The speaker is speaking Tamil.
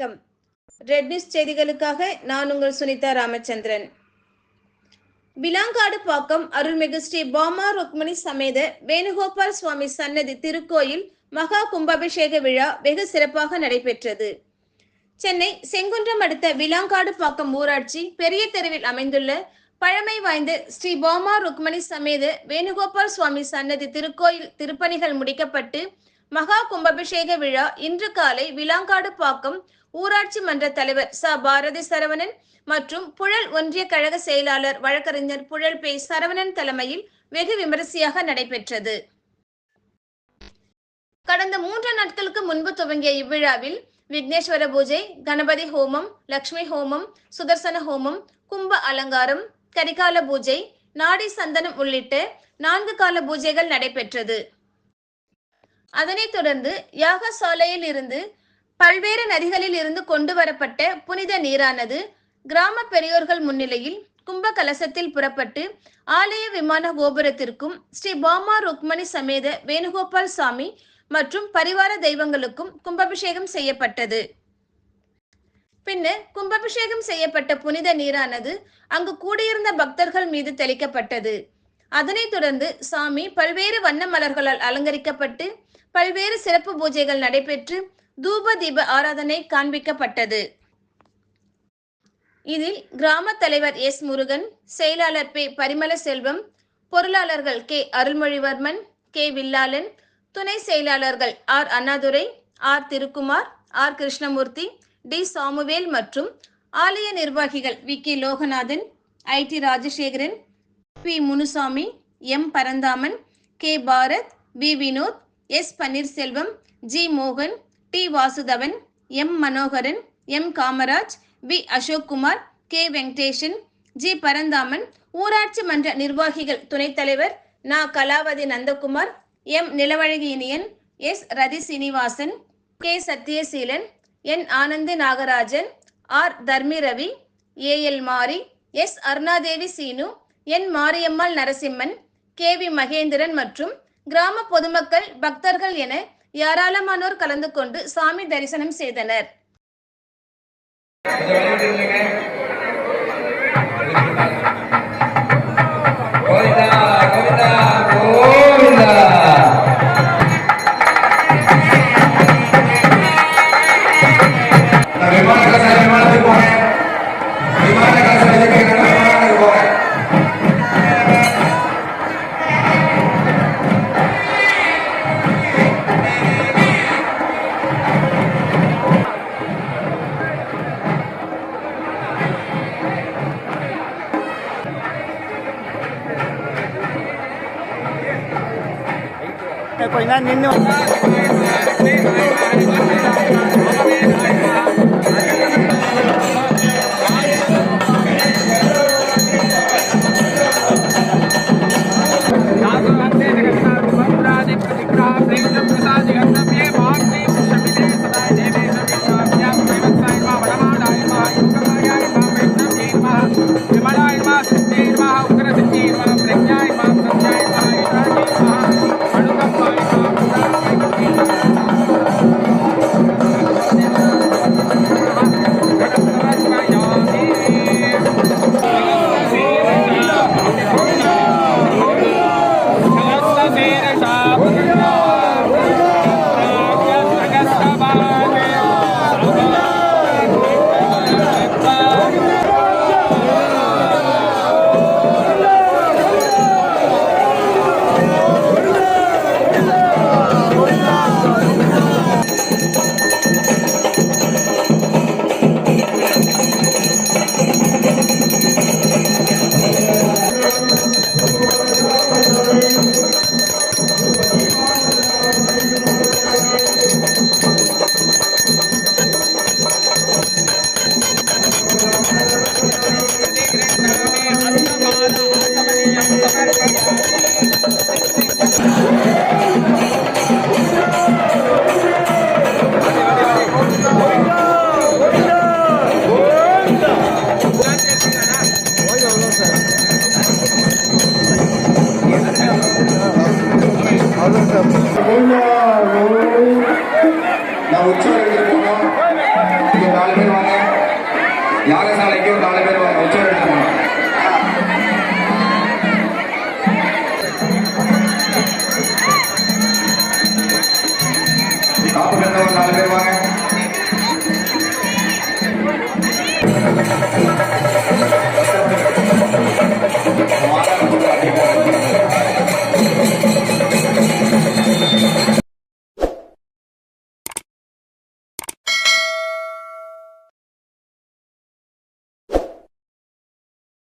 வணக்கம். ரெட் நியூஸ் செய்திகளுக்காக நான் உங்கள் சுனிதா ராமச்சந்திரன். விலாங்காடு பாக்கம் அருள்மிகு ஸ்ரீ பாமா ருக்மணி சமேத வேணுகோபால் சுவாமி சன்னதி திருக்கோயில் மகா கும்பாபிஷேக விழா வெகு சிறப்பாக நடைபெற்றது. சென்னை செங்குன்றம் அடுத்த விலாங்காடு பாக்கம் ஊராட்சி பெரிய தெருவில் அமைந்துள்ள பழமை வாய்ந்த ஸ்ரீ பாமா ருக்மணி சமேத வேணுகோபால் சுவாமி சன்னதி திருக்கோயில் திருப்பணிகள் முடிக்கப்பட்டு மகா கும்பாபிஷேக விழா இன்று காலை விலாங்காடு பாக்கம் ஊராட்சி மன்ற தலைவர் ச பாரதி சரவணன் மற்றும் புழல் ஒன்றிய கழக செயலாளர் வழக்கறிஞர் புழல் பே சரவணன் தலைமையில் வெகு விமரிசையாக நடைபெற்றது. கடந்த 3 நாட்களுக்கு முன்பு துவங்கிய இவ்விழாவில் விக்னேஸ்வர பூஜை, கணபதி ஹோமம், லட்சுமி ஹோமம், சுதர்சன ஹோமம், கும்ப அலங்காரம், கரிகால பூஜை, நாடி சந்தனம் உள்ளிட்ட 4 கால பூஜைகள் நடைபெற்றது. அதனைத் தொடர்ந்து யாகசாலையில் இருந்து பல்வேறு நதிகளில் இருந்து கொண்டு வரப்பட்ட புனித நீரானது கிராம பெரியோர்கள் முன்னிலையில் கும்ப கலசத்தில் புறப்பட்டு ஆலய விமான கோபுரத்திற்கும் ஸ்ரீ பாமா ருக்மணி சமேத வேணுகோபால் சாமி மற்றும் பரிவார தெய்வங்களுக்கும் கும்பாபிஷேகம் செய்யப்பட்டது. பின்னர் கும்பாபிஷேகம் செய்யப்பட்ட புனித நீரானது அங்கு கூடியிருந்த பக்தர்கள் மீது தெளிக்கப்பட்டது. அதனைத் தொடர்ந்து சாமி பல்வேறு வண்ண மலர்களால் அலங்கரிக்கப்பட்டு பல்வேறு சிறப்பு பூஜைகள் நடைபெற்று தூப தீப ஆராதனை காண்பிக்கப்பட்டது. இதில் கிராம தலைவர் எஸ் முருகன், செயலாளர் பே பரிமள செல்வம், பொருளாளர்கள் கே அருள்மொழிவர்மன், கே வில்லாளன், துணை செயலாளர்கள் R Annadurai, R Thirukumar, R Krishnamurthy, T Samuel மற்றும் ஆலய நிர்வாகிகள் V K Loganathan, I T Rajasekaran, P Munusamy, M Paranthaman, K Bharath, P Vinoth, S Panneerselvam, G மோகன், T Vasudhavan, M Manoharan, M Kamaraj, V Ashokkumar, K Venkatesan, G Paranthaman, ஊராட்சி மன்ற நிர்வாகிகள் துணைத் தலைவர் நா Kalavathi Nandakumar, M Nilavazhaginiyan, S Rathi Seenivasan, K Sathyaseelan, N Anandhi Nagarajan, R Dharmi Ravi, A L Mari, S Arunadevi Seenu, N Mariyammal Narasimhan, K V Mahendran மற்றும் கிராம பொதுமக்கள் பக்தர்கள் என ஏராளமானோர் கலந்து கொண்டு சாமி தரிசனம் செய்தனர். Poi nanni நான் உற்சாகம்